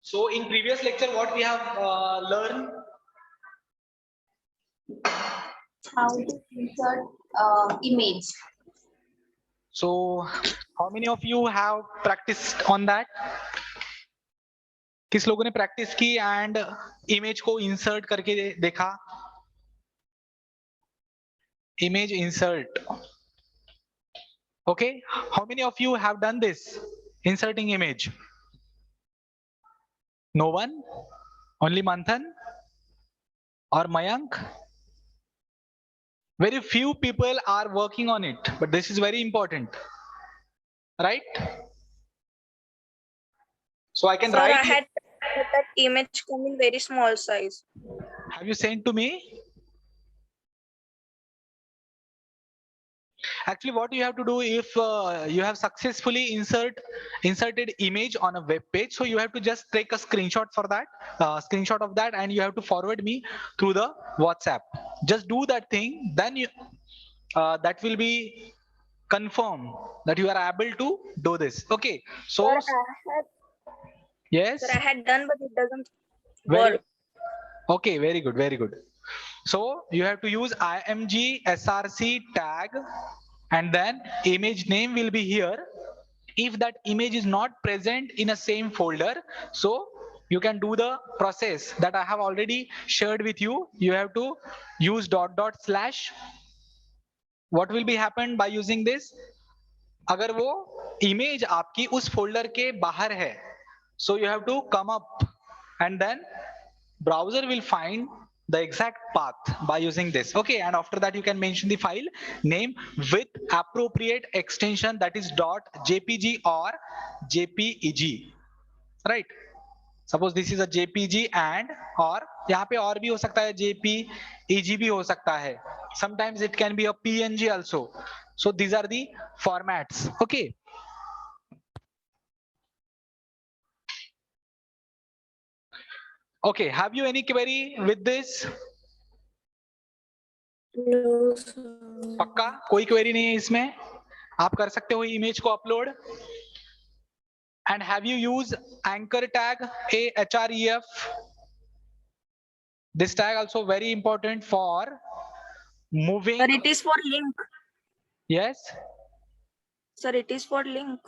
So in previous lecture, what we have learned? How to insert image. So how many of you have practiced on that? किस लोगों ने practice की and image को insert करके देखा? Image insert. Okay, how many of you have done this, inserting image? No one? Only Manthan or Mayank? Very few people are working on it, but this is very important, right? So I can Sir, write. I had that image come in very small size. Have you sent to me? Actually, what you have to do, if you have successfully inserted image on a web page, so you have to just take a screenshot for that, screenshot of that, and you have to forward me through the WhatsApp. Just do that thing, then you that will be confirm that you are able to do this. Okay, so yes, Sir, I had done, but it doesn't very work. okay, very good, very good. So you have to use img src tag, and then image name will be here. If that image is not present in a same folder, so you can do the process that I have already shared with you. You have to use // what will be happen by using this? अगर वो image आपकी उस folder के बाहर है, so you have to come up and then browser will find the exact path by using this. Okay, and after that you can mention the file name with appropriate extension, that is .jpg or jpeg, right? Suppose this is a jpg and or यहाँ पे और भी हो सकता है, jpeg भी हो सकता है, sometimes it can be a png also. So these are the formats. Okay, okay, have you any query with this? No, sir. पक्का कोई क्वेरी नहीं है इसमें? आप कर सकते हो इमेज को upload. And have you used anchor tag, AHREF? This tag also very important for moving. Sir, it is for link. Yes, Sir, it is for link.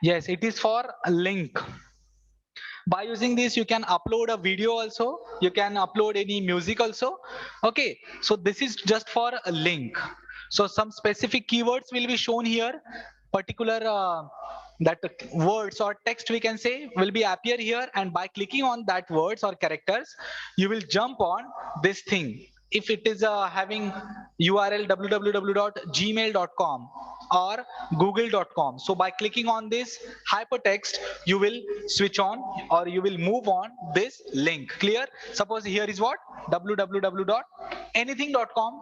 yes, it is for a link. By using this, you can upload a video also. You can upload any music also. Okay, so this is just for a link. So some specific keywords will be shown here. Particular that words or text we can say will be appear here, and by clicking on that words or characters, you will jump on this thing. If it is having URL www.gmail.com or google.com, so by clicking on this hypertext, you will switch on or you will move on this link. Clear? Suppose here is what? www.anything.com.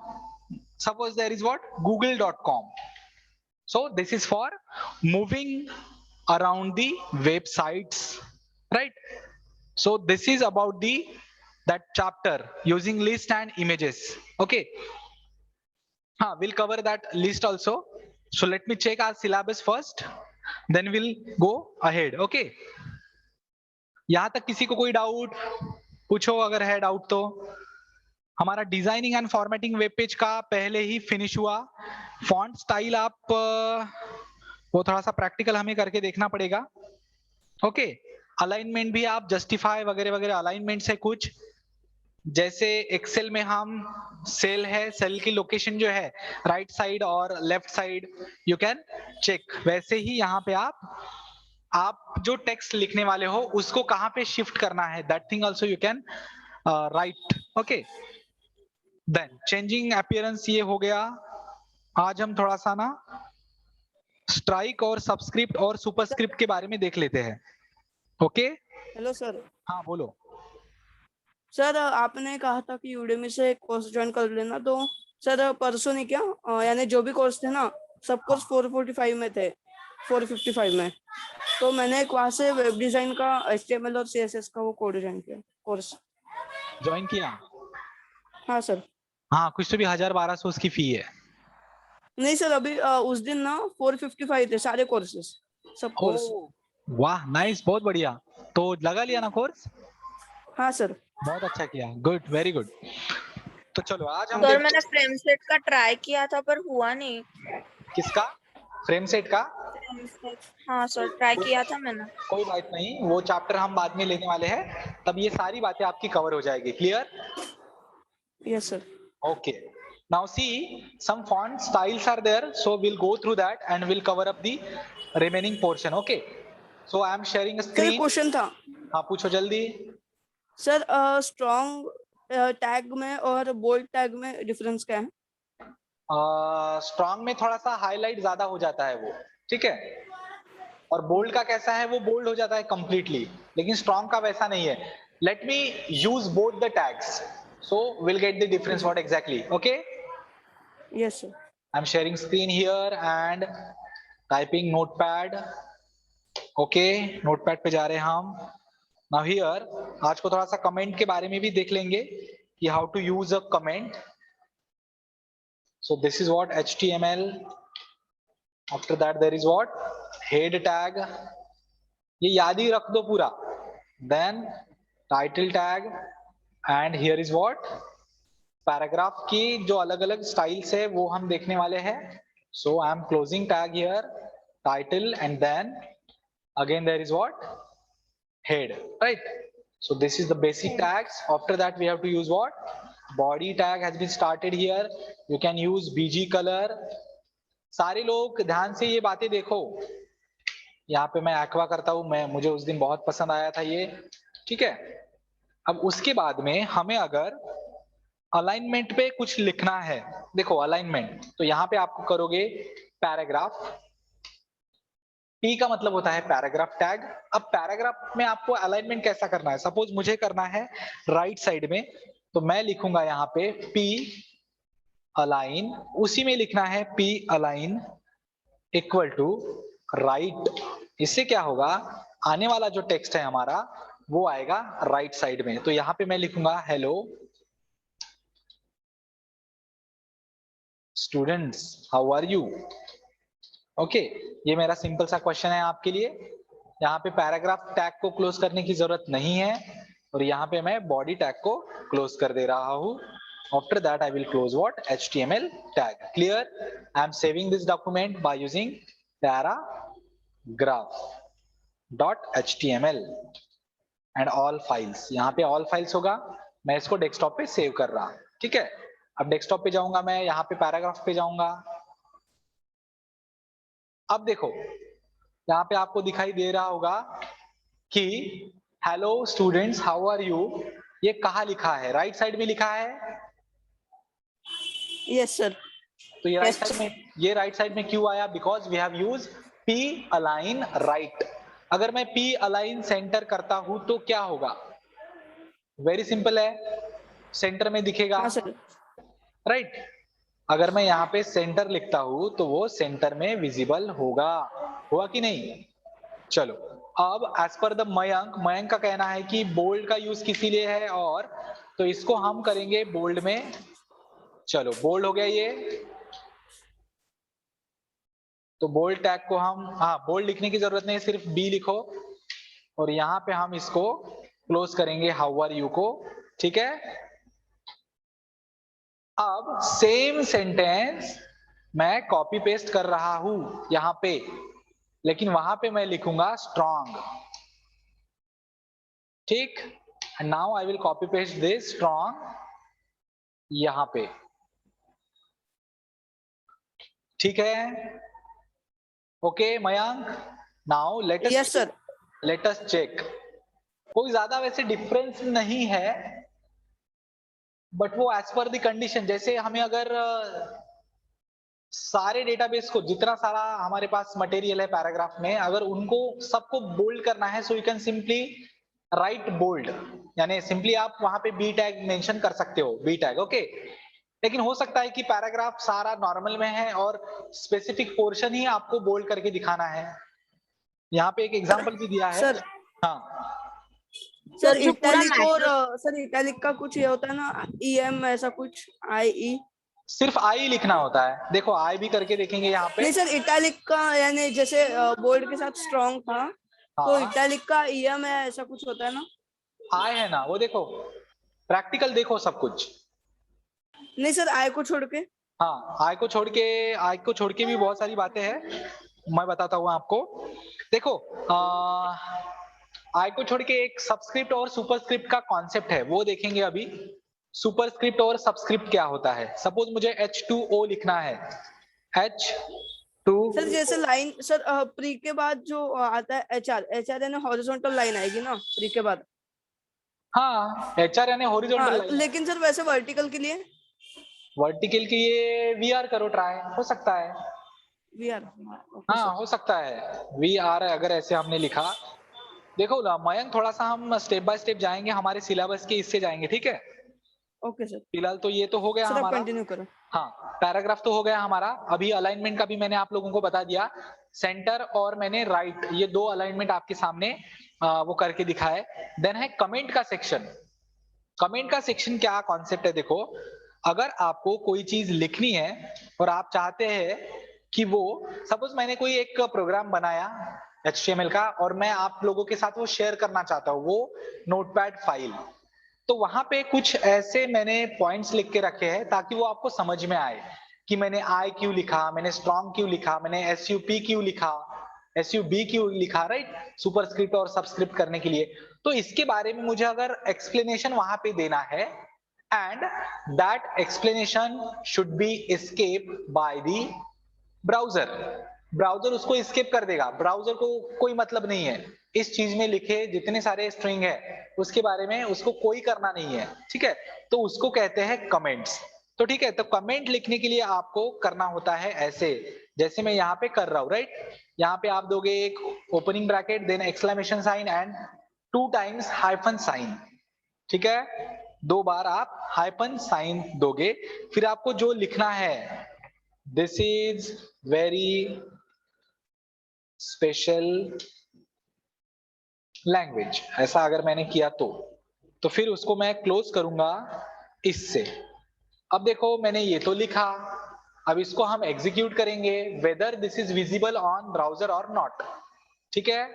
Suppose there is what? google.com. So this is for moving around the websites, right? So this is about the that chapter using list and images. Okay, we'll cover that list also. So let me check our syllabus first, then we'll go ahead. Okay, यहाँ तक किसी को कोई doubt पूछो, अगर है doubt तो. हमारा designing and formatting web page का पहले ही फिनिश हुआ. फॉन्ट स्टाइल आप वो थोड़ा सा प्रैक्टिकल हमें करके देखना पड़ेगा. ओके, अलाइनमेंट भी आप जस्टिफाई वगैरह वगैरह अलाइनमेंट से कुछ, जैसे एक्सेल में हम सेल है, सेल की लोकेशन जो है राइट साइड और left side you can check, वैसे ही यहाँ पे आप जो टेक्स्ट लिखने वाले हो उसको कहाँ पे शिफ्ट करना है, that thing also you can write. Okay, then changing appearance ये हो गया. आज हम थोड़ा सा ना स्ट्राइक और सबस्क्रिप्ट और सुपरस्क्रिप्ट के बारे में देख लेते हैं. Okay, hello sir. हाँ बोलो. सर आपने कहा था कि यूडेमी से कोर्स ज्वाइन कर लेना, तो सर परसों नहीं क्या, यानी जो भी कोर्स थे ना सब कोर्स 445 में थे, 455 में, तो मैंने एक वहां से वेब डिजाइन का HTML और CSS का वो कोर्स ज्वाइन किया. हाँ सर. हाँ, कुछ तो भी 1000-1200 उसकी फी है. नहीं सर, अभी उस दिन ना 455 थे सारे कोर्सेस, सब कोर्स. वाह, नाइस, बहुत बढ़िया. तो लगा लिया ना कोर्स? हाँ सर। बहुत अच्छा किया, गुड, वेरी गुड। तो चलो आज हम सर देखते मैंने फ्रेम सेट का ट्राई किया था पर हुआ नहीं। किसका? फ्रेम सेट का? फ्रेम सेट, हाँ सर ट्राई किया था मैंने। कोई बात नहीं, वो चैप्टर हम बाद में लेने वाले हैं, तब ये सारी बातें आपकी कवर हो जाएगी। Clear? Yes sir. Okay. Now see, some font styles are there, so we'll go through that and we'll cover up the remaining portion. Okay. So I am sharing a sir screen. Question था हाँ पूछो जल्दी। Sir, strong tag में और bold tag में difference क्या है? Strong में थोड़ा सा हाईलाइट ज्यादा हो जाता है वो, ठीक है। और बोल्ड का कैसा है, वो बोल्ड हो जाता है कंप्लीटली, लेकिन स्ट्रॉन्ग का वैसा नहीं है। Let me use both the tags, so we'll get the difference what exactly. Okay. Yes sir. I'm sharing screen here and typing notepad. Okay, notepad पे जा रहे हैं हम। Now here आज को थोड़ा सा कमेंट के बारे में भी देख लेंगे कि how to use a comment. So this is what HTML. After that there is what head tag. ये याद ही रख दो पूरा। Then title tag and here is what paragraph की जो अलग अलग स्टाइल्स है वो हम देखने वाले हैं। So I am closing tag here, title and then again there is what head, right. So this is the basic tags. After that we have to use what body tag has been started here. You can use BG colour. सारे लोग ध्यान से ये बातें देखो, यहाँ पे मैं एक्वा करता हूं, मैं मुझे उस दिन बहुत पसंद आया था ये, ठीक है। अब उसके बाद में हमें अगर अलाइनमेंट पे कुछ लिखना है, देखो अलाइनमेंट, तो यहां पे आपको करोगे पैराग्राफ। पी का मतलब होता है पैराग्राफ टैग। अब पैराग्राफ में आपको अलाइनमेंट कैसा करना है, सपोज मुझे करना है राइट साइड में, तो मैं लिखूंगा यहाँ पे पी अलाइन, उसी में लिखना है P align equal to right. इससे क्या होगा, आने वाला जो टेक्स्ट है हमारा वो आएगा राइट साइड में। तो यहाँ पे मैं लिखूंगा hello students how are you. Okay, ये मेरा सिंपल सा क्वेश्चन है आपके लिए। यहाँ पे पैराग्राफ टैग को क्लोज करने की जरूरत नहीं है, और यहाँ पे मैं बॉडी टैग को क्लोज कर दे रहा हूँ। After that I will close what HTML tag. Clear? I am saving this document by using paragraph dot HTML and all files. यहाँ पे ऑल फाइल्स होगा, मैं इसको डेस्कटॉप पे सेव कर रहा हूँ, ठीक है। अब डेस्कटॉप पे जाऊंगा मैं, यहाँ पे पैराग्राफ पे जाऊंगा। अब देखो यहाँ पे आपको दिखाई दे रहा होगा कि hello students how are you, ये कहाँ लिखा है, राइट साइड में लिखा है। Yes sir. तो ये राइट Yes. साइड में, ये राइट साइड में क्यों आया, because we have use P align right. अगर मैं पी अलाइन सेंटर करता हूं तो क्या होगा, वेरी सिंपल है, सेंटर में दिखेगा, हाँ सर। राइट। अगर मैं यहाँ पे सेंटर लिखता हूं तो वो सेंटर में विजिबल होगा, हुआ कि नहीं। चलो अब एज पर द मयंक का कहना है कि बोल्ड का यूज किसी लिए है, और तो इसको हम करेंगे बोल्ड में। चलो बोल्ड हो गया ये, तो बोल्ड टैग को हम, हाँ बोल्ड लिखने की जरूरत नहीं, सिर्फ बी लिखो, और यहाँ पे हम इसको क्लोज करेंगे हाउ आर यू को, ठीक है। अब सेम सेंटेंस मैं कॉपी पेस्ट कर रहा हूं यहाँ पे, लेकिन वहां पे मैं लिखूंगा स्ट्रॉन्ग, ठीक। And now I will copy paste this strong यहाँ पे, ठीक है। Okay Mayank, now let yes sir. Us check. कोई ज्यादा वैसे डिफरेंस नहीं है, बट वो एज पर द कंडीशन, जैसे हमें अगर सारे डेटाबेस को, जितना सारा हमारे पास मटेरियल है पैराग्राफ में, अगर उनको सबको बोल्ड करना है, so you can simply write bold, यानी सिंपली आप वहां पे बी टैग मेंशन कर सकते हो, बी टैग, ओके। लेकिन हो सकता है कि पैराग्राफ सारा नॉर्मल में है और स्पेसिफिक पोर्शन ही आपको बोल्ड करके दिखाना है। यहाँ पे एक एग्जांपल भी दिया है सर। हाँ सर जो पूरा इटैलिक और सर इटैलिक का कुछ ये होता है ना, EM ऐसा कुछ, IE। सिर्फ आई लिखना होता है, देखो आई भी करके देखेंगे यहाँ पे। नहीं सर, इटैलिक का यानी जैसे बोल्ड के साथ स्ट्रॉन्ग था, तो हाँ इटैलिक का EM है, ऐसा कुछ होता है ना? आय है ना, वो देखो प्रैक्टिकल देखो सब कुछ। नहीं सर, I को छोड़ के। हाँ आय को छोड़ के भी बहुत सारी बातें हैं, मैं बताता हूँ आपको। देखो आय को छोड़ के एक सबस्क्रिप्ट और सुपरस्क्रिप्ट का कॉन्सेप्ट है, वो देखेंगे अभी। सुपरस्क्रिप्ट और सबस्क्रिप्ट क्या होता है। सपोज मुझे H2O लिखना है, H2। सर जैसे लाइन सर, प्री के बाद जो आता है HR यानी हॉरिजॉन्टल लाइन आएगी ना प्री के बाद? हाँ HR यानी हॉरिजॉन्टल हाँ, लाइन। लेकिन सर वैसे वर्टिकल के लिए? वर्टिकल की ये VR करो, ट्राई हो सकता है। VR। ओके हाँ सर। हो सकता है VR अगर ऐसे हमने लिखा। देखो ना मयंक, थोड़ा सा हम स्टेप बाय स्टेप जाएंगे, हमारे सिलेबस के इससे जाएंगे, ठीक है। Okay sir. फिलहाल तो ये तो हो गया सर आप हमारा। कंटिन्यू करो। हाँ पैराग्राफ तो हो गया हमारा। अभी अलाइनमेंट का भी मैंने आप लोगों को बता दिया। सेंटर और मैंने राइट, ये दो अलाइनमेंट आपके सामने वो करके दिखाए। देन है कमेंट का सेक्शन। कमेंट का सेक्शन क्या कॉन्सेप्ट है, देखो अगर आपको कोई चीज लिखनी है और आप चाहते हैं कि वो, सपोज मैंने कोई एक प्रोग्राम बनाया HTML का और मैं आप लोगों के साथ वो शेयर करना चाहता हूँ, वो नोटपैड फाइल, तो वहां पे कुछ ऐसे मैंने पॉइंट्स लिख के रखे हैं ताकि वो आपको समझ में आए कि मैंने आई क्यों लिखा, मैंने स्ट्रॉन्ग क्यों लिखा, मैंने SUP क्यों लिखा, SUB क्यों लिखा, राइट, सुपरस्क्रिप्ट और सबस्क्रिप्ट करने के लिए। तो इसके बारे में मुझे अगर एक्सप्लेनेशन वहां पे देना है, and that explanation should be escape by the browser. Browser उसको स्किप कर देगा, ब्राउजर को कोई मतलब नहीं है इस चीज में लिखे जितने सारे स्ट्रिंग है उसके बारे में उसको कोई करना नहीं है, ठीक है। तो उसको कहते हैं कमेंट्स। तो ठीक है, तो कमेंट लिखने के लिए आपको करना होता है ऐसे, जैसे मैं यहाँ पे कर रहा हूँ, राइट। यहाँ पे आप दोगे एक opening bracket, then exclamation sign and 2 times hyphen sign, ठीक है। 2 बार आप हाइफन साइन दोगे, फिर आपको जो लिखना है, this is very special language, ऐसा अगर मैंने किया तो फिर उसको मैं क्लोज करूंगा इससे। अब देखो मैंने ये तो लिखा, अब इसको हम एग्जीक्यूट करेंगे, whether this is visible on browser और नॉट, ठीक है।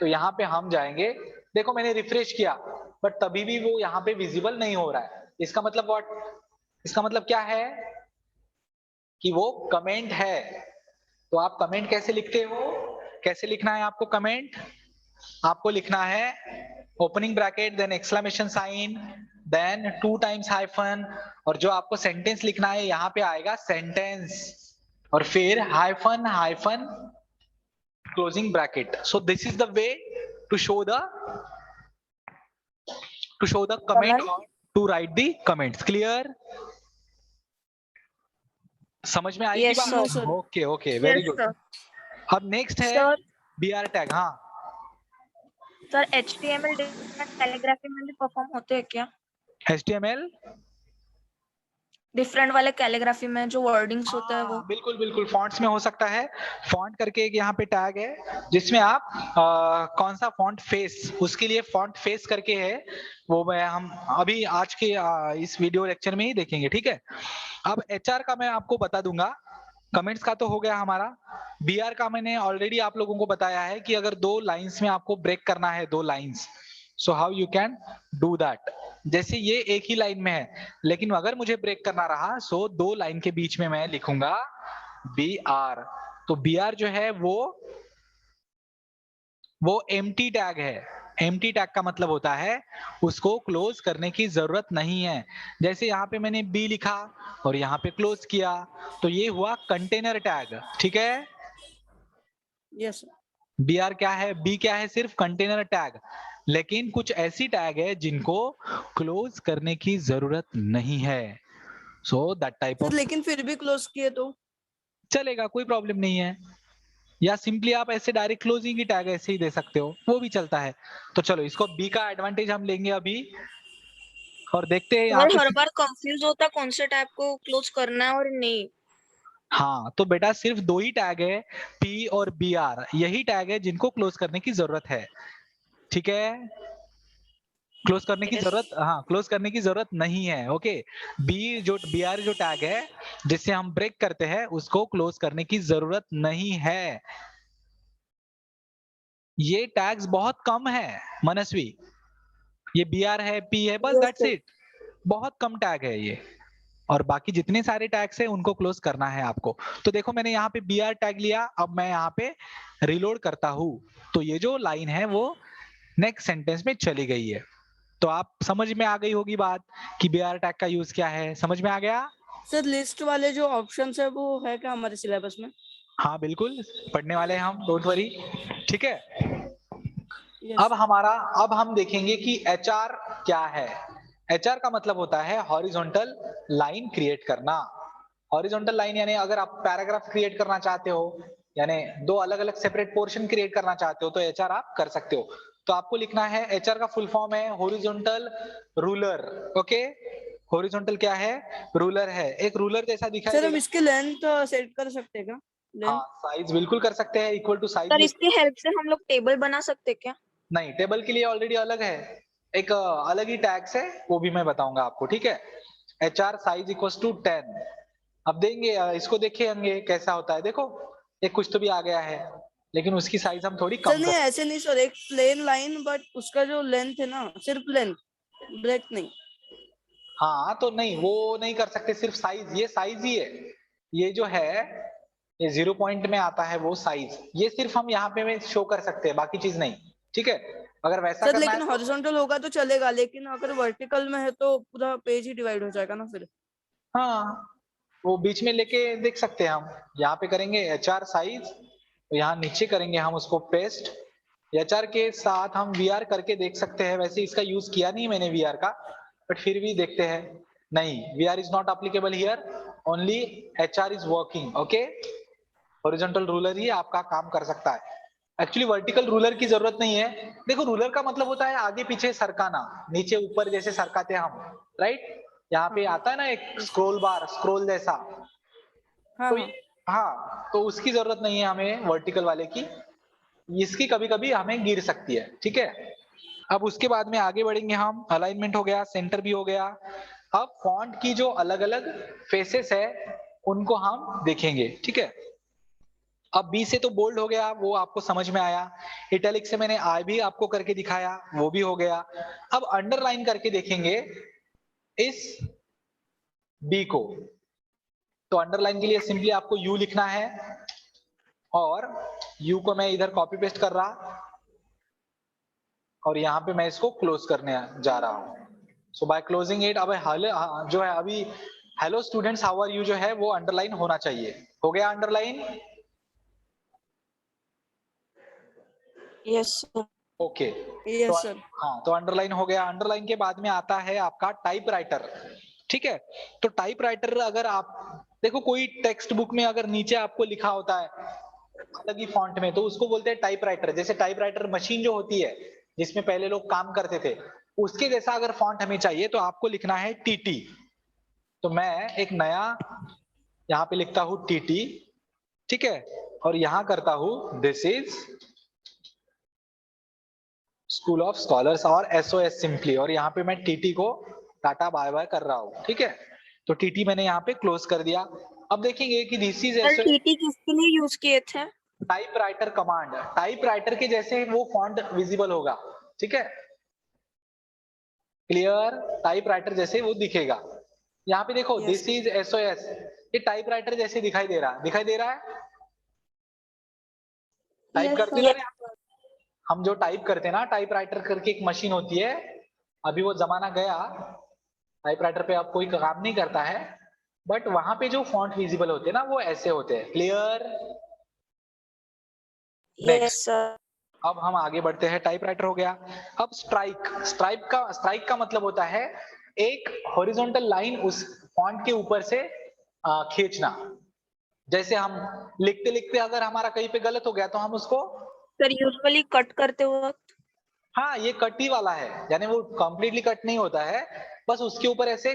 तो यहाँ पे हम जाएंगे, देखो मैंने रिफ्रेश किया बट तभी भी वो यहाँ पे विजिबल नहीं हो रहा है। इसका मतलब व्हाट, इसका मतलब क्या है कि वो कमेंट है। तो आप कमेंट कैसे लिखते हो, कैसे लिखना है आपको कमेंट, आपको लिखना है opening bracket then exclamation sign then 2 times hyphen, और जो आपको सेंटेंस लिखना है यहाँ पे आएगा सेंटेंस, और फिर hyphen hyphen closing bracket. So this is the way to show the comment और to write the comments. Clear, समझ में आई की यस बात? Sir. Okay okay very yes good. Sir. अब नेक्स्ट है सर BR टैग। हाँ सर HTML डिफरेंट कैलीग्राफी में भी परफॉर्म होते हैं क्या? HTML डिफरेंट वाले कैलीग्राफी में जो वर्डिंग्स होता है वो? बिल्कुल बिल्कुल, फॉन्ट्स में हो सकता है। फॉन्ट करके एक यहाँ पे टैग है जिसमें आप कौन सा फॉन्ट फेस, उसके लिए फॉन्ट फेस करके है, वो मैं हम अभी आज के इस वीडियो लेक्चर में ही देखेंगे, ठीक है। अब HR का मैं आपको बता दूंगा, कमेंट्स का तो हो गया हमारा। BR का मैंने ऑलरेडी आप लोगों को बताया है कि अगर 2 लाइंस में आपको ब्रेक करना है, 2 lines, so how you can do that. जैसे ये एक ही लाइन में है, लेकिन अगर मुझे ब्रेक करना रहा सो 2 लाइन के बीच में मैं लिखूंगा BR। तो BR जो है वो एम्प्टी टैग है। एम्प्टी टैग का मतलब होता है उसको क्लोज करने की जरूरत नहीं है। जैसे यहाँ पे मैंने B लिखा और यहाँ पे क्लोज किया, तो ये हुआ कंटेनर टैग, ठीक है। Yes sir. BR क्या है, B क्या है, सिर्फ कंटेनर टैग। लेकिन कुछ ऐसी टैग है जिनको क्लोज करने की जरूरत नहीं है, so that type sir of लेकिन फिर भी क्लोज किए तो? चलेगा, कोई प्रॉब्लम नहीं है। या सिंपली आप ऐसे डायरेक्ट क्लोजिंग की टैग ऐसे ही दे सकते हो, वो भी चलता है। तो चलो इसको B का एडवांटेज हम लेंगे अभी, और देखते हैं यहाँ और पे। हर बार कंफ्यूज होता है कौन से टाइप को क्लोज करना है और नहीं। हाँ तो बेटा सिर्फ 2 ही टैग है, P और BR, यही टैग है जिनको क्लोज करने की जरूरत है, ठीक है। क्लोज करने की यस। जरूरत, हाँ क्लोज करने की जरूरत नहीं है, ओके। BR जो टैग है जिससे हम ब्रेक करते हैं उसको क्लोज करने की जरूरत नहीं है। ये टैग्स बहुत कम है मनस्वी, ये BR है, P है, बस Yes, दैट्स sir. इट। बहुत कम टैग है ये, और बाकी जितने सारे टैग्स है उनको क्लोज करना है आपको। तो देखो मैंने यहाँ पे BR टैग लिया, अब मैं यहाँ पे रिलोड करता हूँ, तो ये जो लाइन है वो नेक्स्ट सेंटेंस में चली गई है। तो आप समझ में आ गई होगी बात कि BR टैग का यूज क्या है, समझ में आ गया? सर लिस्ट वाले जो ऑप्शंस है वो है क्या हमारे सिलेबस में? हाँ बिल्कुल, पढ़ने वाले हैं हम, डोंट वरी। ठीक है, यस। अब हम देखेंगे कि HR क्या है। HR का मतलब होता है हॉरिजॉन्टल लाइन क्रिएट करना। हॉरिजॉन्टल लाइन यानी अगर आप पैराग्राफ क्रिएट करना चाहते हो, यानी दो अलग अलग सेपरेट पोर्शन क्रिएट करना चाहते हो, तो HR आप कर सकते हो। तो आपको लिखना है, HR का फुल फॉर्म है हॉरिजॉन्टल रूलर। ओके, हॉरिजॉन्टल क्या है? रूलर है, एक रूलर जैसा दिखाई सर हम देगा। इसकी लेंथ सेट कर सकते हैं क्या? हाँ, लेंथ? साइज बिल्कुल कर सकते हैं, इक्वल टू साइज सर भी। इसकी हेल्प से हम लोग टेबल बना सकते हैं क्या? नहीं, टेबल के लिए ऑलरेडी अलग है, एक अलग ही टैग्स है, वो भी मैं बताऊंगा आपको। ठीक है, HR साइज इक्वल्स टू 10। अब देंगे इसको, देखेंगे कैसा होता है। देखो एक कुछ तो भी आ गया है, लेकिन उसकी साइज हम थोड़ी सर कम नहीं कर। ऐसे नहीं सर, एक प्लेन लाइन बट उसका जो लेंथ है ना सिर्फ लेंथ, ब्रेथ नहीं। हाँ तो नहीं, वो नहीं कर सकते, सिर्फ साइज, ये साइज ही है। ये जो है, ये 0 पॉइंट में आता है वो साइज, ये सिर्फ हम यहाँ पे में शो कर सकते हैं, बाकी चीज नहीं। ठीक है, अगर वैसा सर करना है लेकिन तो हॉरिजॉन्टल होगा तो चलेगा, लेकिन अगर वर्टिकल में है तो पूरा पेज ही डिवाइड हो जाएगा ना फिर। हाँ, वो बीच में लेके देख सकते हैं हम। यहाँ पे करेंगे HR साइज, तो यहाँ नीचे करेंगे हम उसको पेस्ट। HR के साथ हम VR करके देख सकते हैं, वैसे इसका यूज किया नहीं मैंने VR का, बट फिर भी देखते हैं। नहीं, VR is not applicable here, only HR is working. Okay, horizontal ruler ही आपका काम कर सकता है। एक्चुअली वर्टिकल रूलर की जरूरत नहीं है। देखो रूलर का मतलब होता है आगे पीछे सरकाना, नीचे ऊपर जैसे सरकाते हैं हम, राइट? यहाँ पे हाँ आता है ना एक yes, स्क्रोल बार, स्क्रोल जैसा। हाँ तो हाँ। हाँ, तो उसकी जरूरत नहीं है हमें वर्टिकल वाले की, इसकी कभी कभी हमें गिर सकती है। ठीक है, अब उसके बाद में आगे बढ़ेंगे हम। अलाइनमेंट हो गया, सेंटर भी हो गया। अब फॉन्ट की जो अलग अलग फेसेस है उनको हम देखेंगे। ठीक है, अब बी से तो बोल्ड हो गया, वो आपको समझ में आया। इटैलिक से मैंने आई भी आपको करके दिखाया, वो भी हो गया। अब अंडरलाइन करके देखेंगे इस बी को। तो अंडरलाइन के लिए सिंपली आपको यू लिखना है, और यू को मैं इधर कॉपी पेस्ट कर रहा, और यहाँ पे मैं इसको क्लोज करने जा रहा हूँ। सो बाय क्लोजिंग इट, अब जो है अभी hello students how are you जो है वो अंडरलाइन होना चाहिए। हो गया अंडरलाइन? Yes sir. ओके, तो यस सर। हाँ, तो अंडरलाइन हो गया। अंडरलाइन के बाद में आता है आपका टाइपराइटर। ठीक है, तो टाइपराइटर अगर आप देखो, कोई टेक्स्ट बुक में अगर नीचे आपको लिखा होता है अलग ही फॉन्ट में, तो उसको बोलते हैं टाइपराइटर। जैसे टाइपराइटर मशीन जो होती है जिसमें पहले लोग काम करते थे, उसके जैसा अगर फॉन्ट हमें चाहिए तो आपको लिखना है TT। तो मैं एक नया यहाँ पे लिखता हूँ TT। ठीक है, और यहाँ करता हूँ this is school of scholars, और SOS सिंपली, और यहाँ पे मैं TT को टाटा बाय बाय कर रहा हूँ। ठीक है, तो TT मैंने यहाँ पे क्लोज कर दिया। अब देखेंगे कि this is sir SOS TT किसके लिए यूज किए थे? Typewriter command. टाइपराइटर के जैसे वो फॉन्ट विजिबल होगा। ठीक है, क्लियर? टाइपराइटर जैसे वो दिखेगा। यहाँ पे देखो यस दिस इज SOS, ये टाइपराइटर जैसे दिखाई दे रहा है। टाइप Yes, करते sir. ना हम जो टाइप करते हैं ना, टाइपराइटर करके एक मशीन होती है। अभी वो जमाना गया, टाइपराइटर पे अब कोई काम नहीं करता है, बट वहां पे जो फॉन्ट विजिबल होते हैं ना वो ऐसे होते हैं। क्लियर? Yes next, sir. अब हम आगे बढ़ते हैं। टाइपराइटर हो गया। अब स्ट्राइक का मतलब होता है एक हॉरिजॉन्टल लाइन उस फॉन्ट के ऊपर से खींचना। जैसे हम लिखते लिखते अगर हमारा कहीं पे गलत हो गया तो हम उसको, सर यूजुअली कट करते वक्त. हाँ ये कट ही वाला है, यानी वो कंप्लीटली कट नहीं होता है, बस उसके ऊपर ऐसे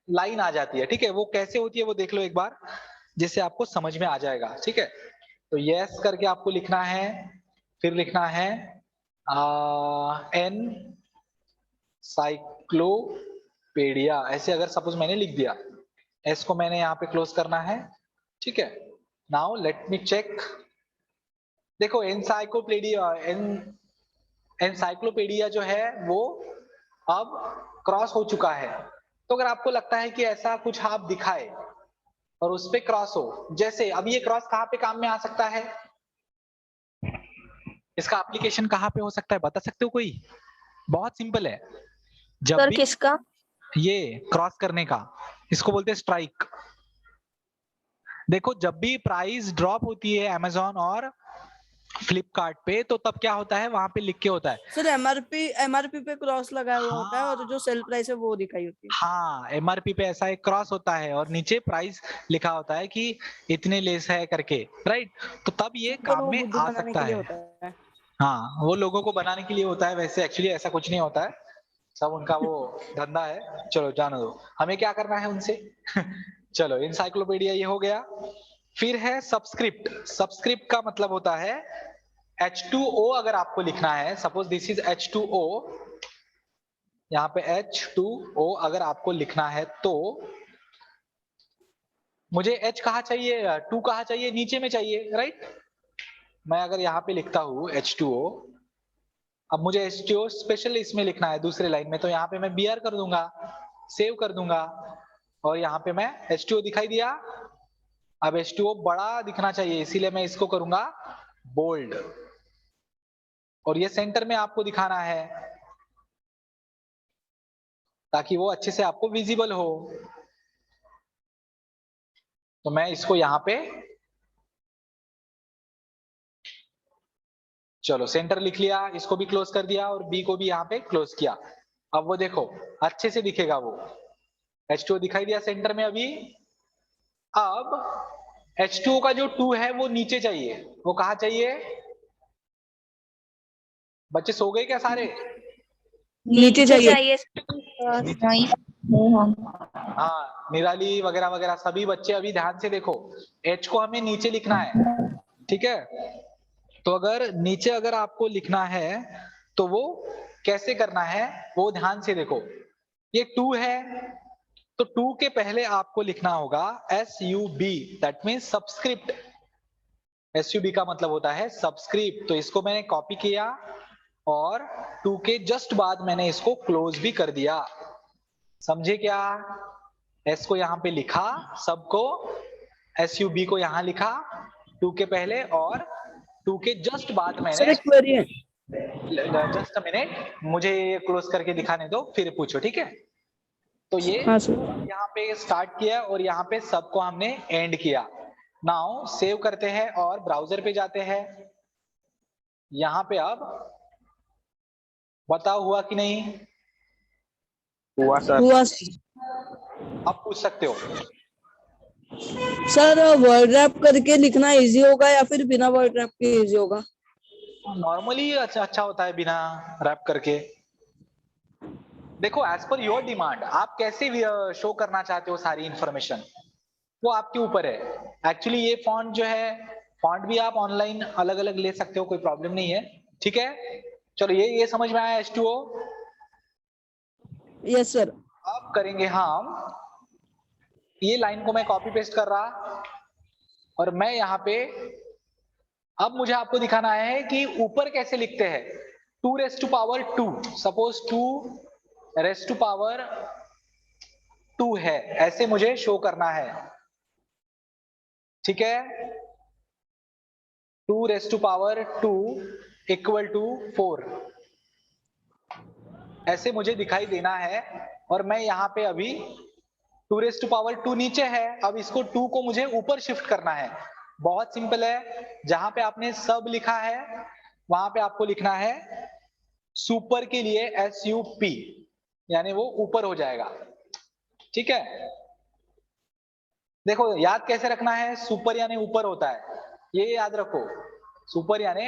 लाइन आ जाती है। ठीक है, वो कैसे होती है वो देख लो एक बार, जिससे आपको समझ में आ जाएगा। ठीक है, तो यस करके आपको लिखना है, फिर लिखना है एन साइक्लोपीडिया, ऐसे अगर सपोज मैंने लिख दिया, एस को मैंने यहाँ पे क्लोज करना है। ठीक है, नाउ लेट मी चेक देखो एनसाइक्लोपीडिया जो है वो अब क्रॉस हो चुका है। तो अगर आपको लगता है कि ऐसा कुछ आप दिखाए और उस पे क्रॉस हो, जैसे अब ये क्रॉस कहाँ पे काम में आ सकता है, इसका एप्लीकेशन कहाँ पे हो सकता है बता सकते हो कोई? बहुत सिंपल है। जब सर भी किसका? ये क्रॉस करने का, इसको बोलते हैं स्ट्राइक। देखो जब भी प्राइस ड्रॉप होती है अमेजोन और फ्लिपकार्ट पे, तो तब क्या होता है, वहां पे लिख के होता है। सर एमआरपी पे क्रॉस लगा हुआ होता है और जो सेल प्राइस है वो दिखाई होती है। हाँ, एमआरपी पे ऐसा एक क्रॉस होता है और नीचे प्राइस लिखा होता है कि इतने लेस है करके, राइट? तो तब ये पर काम वो में बुद्धू आ बनाने सकता के लिए है। होता है। हाँ, वो लोगों को बनाने के लिए होता है, वैसे एक्चुअली ऐसा कुछ नहीं होता है, सब उनका वो धंधा है। चलो जानो दो, हमें क्या करना है उनसे। चलो इंसाइक्लोपीडिया ये हो गया। फिर है सबस्क्रिप्ट। सबस्क्रिप्ट का मतलब होता है H2O। अगर आपको लिखना है, सपोज दिस इज H2O, यहाँ पे H2O अगर आपको लिखना है तो मुझे H कहाँ चाहिए, 2 कहाँ चाहिए, नीचे में चाहिए, राइट? मैं अगर यहाँ पे लिखता हूँ H2O, अब मुझे H2O स्पेशल इसमें लिखना है दूसरे लाइन में, तो यहाँ पे मैं BR कर दूंगा, सेव कर दूंगा, और यहाँ पे मैं H2O दिखाई दिया। अब H2O बड़ा दिखना चाहिए, इसीलिए मैं इसको करूंगा बोल्ड, और ये सेंटर में आपको दिखाना है ताकि वो अच्छे से आपको विजिबल हो। तो मैं इसको यहाँ पे, चलो सेंटर लिख लिया, इसको भी क्लोज कर दिया और बी को भी यहाँ पे क्लोज किया। अब वो देखो अच्छे से दिखेगा, वो H2O दिखाई दिया सेंटर में अभी। अब H2O का जो 2 है वो नीचे चाहिए, वो कहाँ चाहिए? बच्चे सो गए क्या सारे? नीचे चाहिए। चाहिए नहीं। हाँ, निराली वगैरह वगैरह सभी बच्चे अभी ध्यान से देखो, H को हमें नीचे लिखना है, ठीक है? तो अगर नीचे अगर आपको लिखना है तो वो कैसे करना है, वो ध्यान से देखो। ये 2 है, तो 2 के पहले आपको लिखना होगा SUB, that means subscript. SUB का मतलब होता है सबस्क्रिप्ट। तो इसको मैंने कॉपी किया और 2 के जस्ट बाद मैंने इसको क्लोज भी कर दिया। समझे क्या? S को यहाँ पे लिखा सबको, SUB को यहाँ लिखा 2 के पहले, और 2 के जस्ट बाद सर मैंने, एक क्वेरी है। जस्ट अ मिनट, मुझे ये क्लोज करके दिखाने दो फिर पूछो, ठीक है? तो ये हाँ सर। यहाँ पे स्टार्ट किया और यहाँ पे सबको हमने एंड किया। नाउ सेव करते हैं और ब्राउजर पे जाते हैं। यहाँ पे अब बताओ हुआ कि नहीं? हुआ सर। हुआ अब पूछ सकते हो। सर। वर्ड रैप करके लिखना इजी होगा या फिर बिना वर्ड रैप के इजी होगा? नॉर्मली अच्छा अच्छा होता है बिना रैप करके। देखो एज पर योर डिमांड, आप कैसे शो करना चाहते हो सारी इंफॉर्मेशन, वो आपके ऊपर है। एक्चुअली ये फॉन्ट जो है, फॉन्ट भी आप ऑनलाइन अलग अलग ले सकते हो, कोई प्रॉब्लम नहीं है, ठीक है? चलो ये समझ में आया H2O। Yes sir. अब करेंगे हम, ये लाइन को मैं कॉपी पेस्ट कर रहा और मैं यहाँ पे, अब मुझे आपको दिखाना है कि ऊपर कैसे लिखते हैं। 2⁻², सपोज 2⁻² है, ऐसे मुझे शो करना है, ठीक है? 2⁻² इक्वल टू 4, ऐसे मुझे दिखाई देना है। और मैं यहाँ पे अभी 2⁻² नीचे है, अब इसको 2 को मुझे ऊपर शिफ्ट करना है। बहुत सिंपल है, जहां पे आपने सब लिखा है वहां पे आपको लिखना है सुपर के लिए SUP, यानी वो ऊपर हो जाएगा, ठीक है? देखो याद कैसे रखना है, सुपर यानी ऊपर होता है, ये याद रखो, सुपर यानी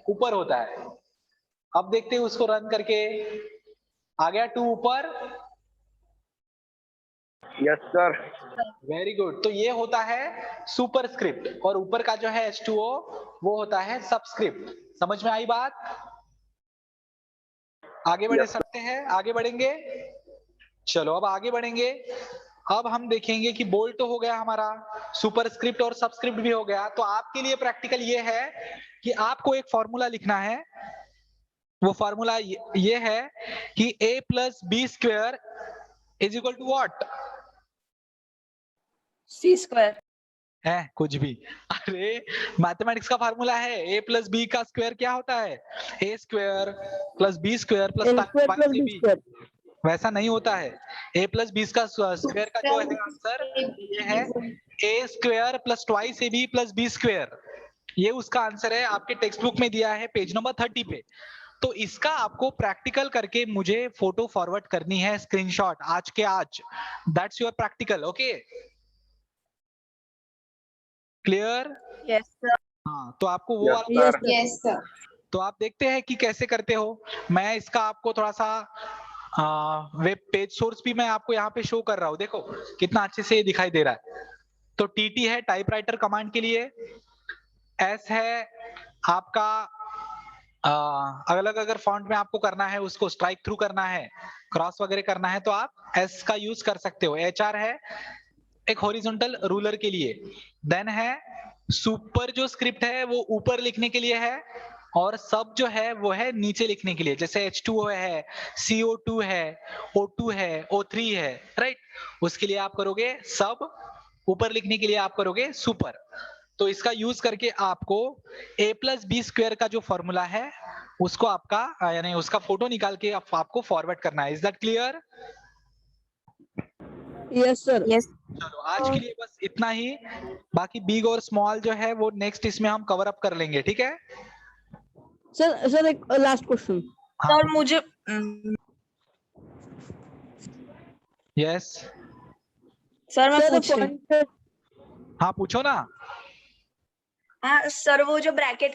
ऊपर होता है। अब देखते हैं उसको रन करके, आ गया 2 ऊपर। Yes sir. Very good. तो ये होता है सुपर स्क्रिप्ट, और ऊपर का जो है H2O वो होता है सबस्क्रिप्ट। समझ में आई बात? आगे बढ़ Yes, सकते हैं, आगे बढ़ेंगे। चलो अब आगे बढ़ेंगे। अब हम देखेंगे कि बोल्ड तो हो गया हमारा, सुपरस्क्रिप्ट और सबस्क्रिप्ट भी हो गया। तो आपके लिए प्रैक्टिकल ये है कि आपको एक फॉर्मूला लिखना है। वो फॉर्मूला ये है कि a plus B square is equal to what? C square. है कुछ भी। अरे मैथमेटिक्स का फार्मूला है, a प्लस बी का स्क्वायर क्या होता है? a square plus B square plus L square plus B B. Square. वैसा नहीं होता है। a प्लस बी का स्क्वायर का जो है आंसर ये है a square plus twice A B plus B square. ये उसका आंसर है, आपके टेक्स्ट बुक में दिया है पेज नंबर 30 पे। तो इसका आपको प्रैक्टिकल करके मुझे फोटो फॉरवर्ड करनी है, स्क्रीनशॉट, आज के आज। That's your practical. Okay, clear? Yes, sir. हाँ, तो आपको वो Yes, वाला yes sir. Sir. Yes, sir. तो आप देखते हैं कि कैसे करते हो। मैं इसका आपको थोड़ा सा वेब पेज सोर्स भी मैं आपको यहाँ पे शो कर रहा हूँ। देखो कितना अच्छे से ये दिखाई दे रहा है। तो टीटी है टाइपराइटर कमांड के लिए, एस है आपका अलग अगर फॉन्ट में आपको करना है, उसको स्ट्राइक थ्रू करना है, क्रॉस वगैरह करना है, तो आप एस का यूज कर सकते हो। एचआर है एक हॉरिजॉन्टल रूलर के लिए। देन है सुपर, जो स्क्रिप्ट है वो ऊपर लिखने के लिए है, और सब जो है वो है नीचे लिखने के लिए। जैसे H2O है, CO2 है, O2 है, O3 है, राइट? उसके लिए आप करोगे सब, ऊपर लिखने के लिए आप करोगे सुपर। तो इसका यूज करके आपको a प्लस बी स्क्वायर का जो फॉर्मूला है उसको आपका यानी उसका फोटो निकाल के आपको फॉरवर्ड करना है। Is that clear? Yes sir. Yes. चलो आज के लिए बस इतना ही। बाकी बिग और स्मॉल जो है वो नेक्स्ट इसमें हम कवर अप कर लेंगे, ठीक है? सर एक लास्ट क्वेश्चन। हाँ, सर मुझे यस, सर मैं सर पूछती हूँ। पॉइंट हाँ पूछो ना। हाँ सर, वो जो ब्रैकेट